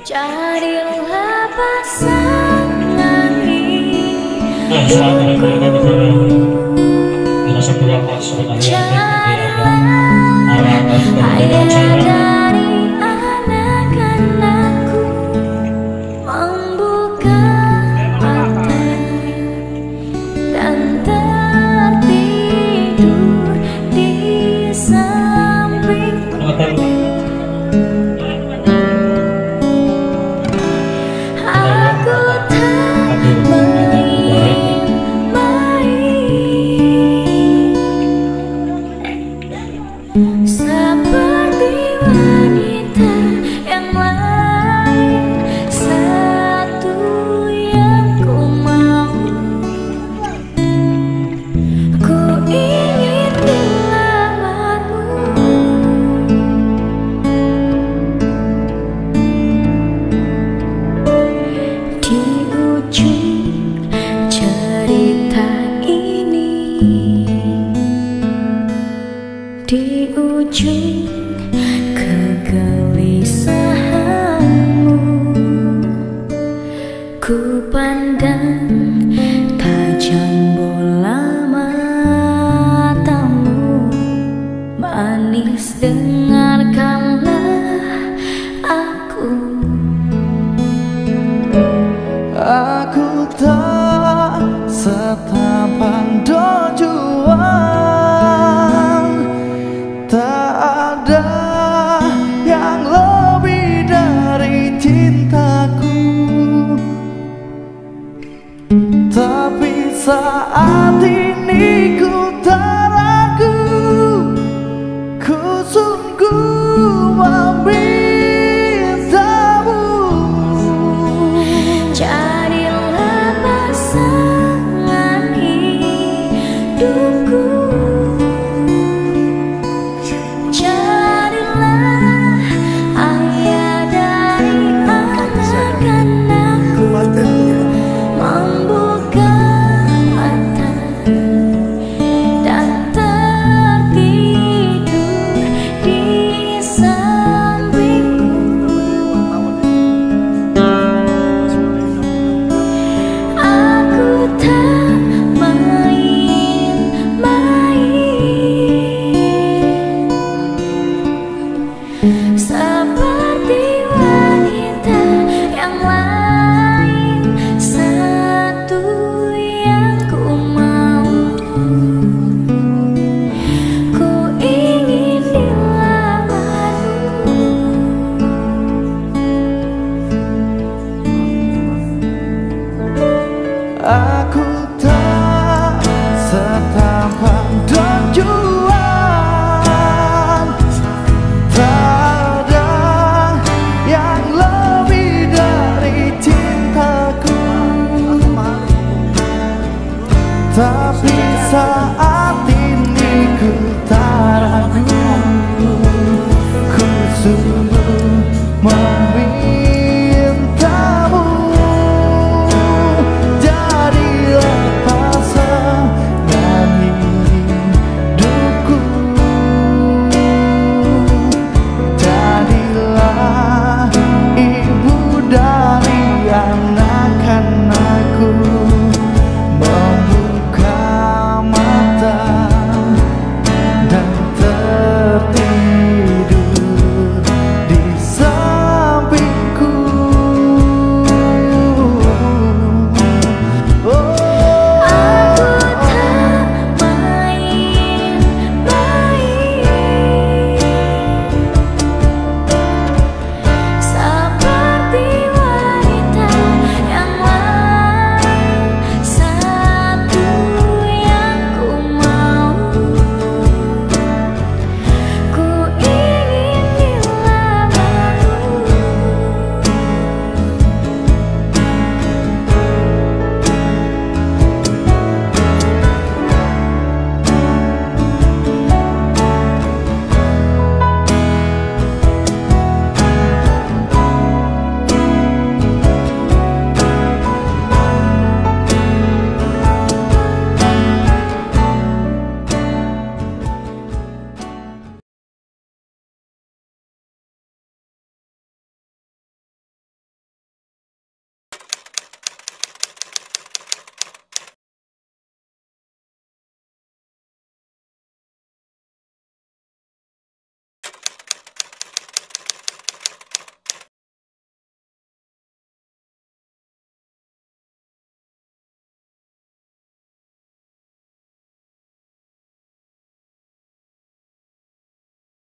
Carilah pasangan hidupku. Carilah ayah dari anak-anakku, membuka mata dan tertidur di sampingku. Aku tak main-main seperti wanita yang lain. Satu yang ku mau, ku ingin dilamarmu. Di ujung cerita ini, di ujung kegelisahanmu, ku pandang tajam bola matamu. Manis, dengarkanlah aku. Aku tak setampan Don Juan, tak ada yang lebih dari cintaku. Tapi saat ini ku tak ragu, ku sungguh memintamu. Carilah pasangan hidupku. Carilah ayah dari anak-anakku, membuka mata dan tertidur di sampingku. Aku tak main-main seperti wanita yang lain. Satu yang ku mau, ku ingin dilamarmu. Aku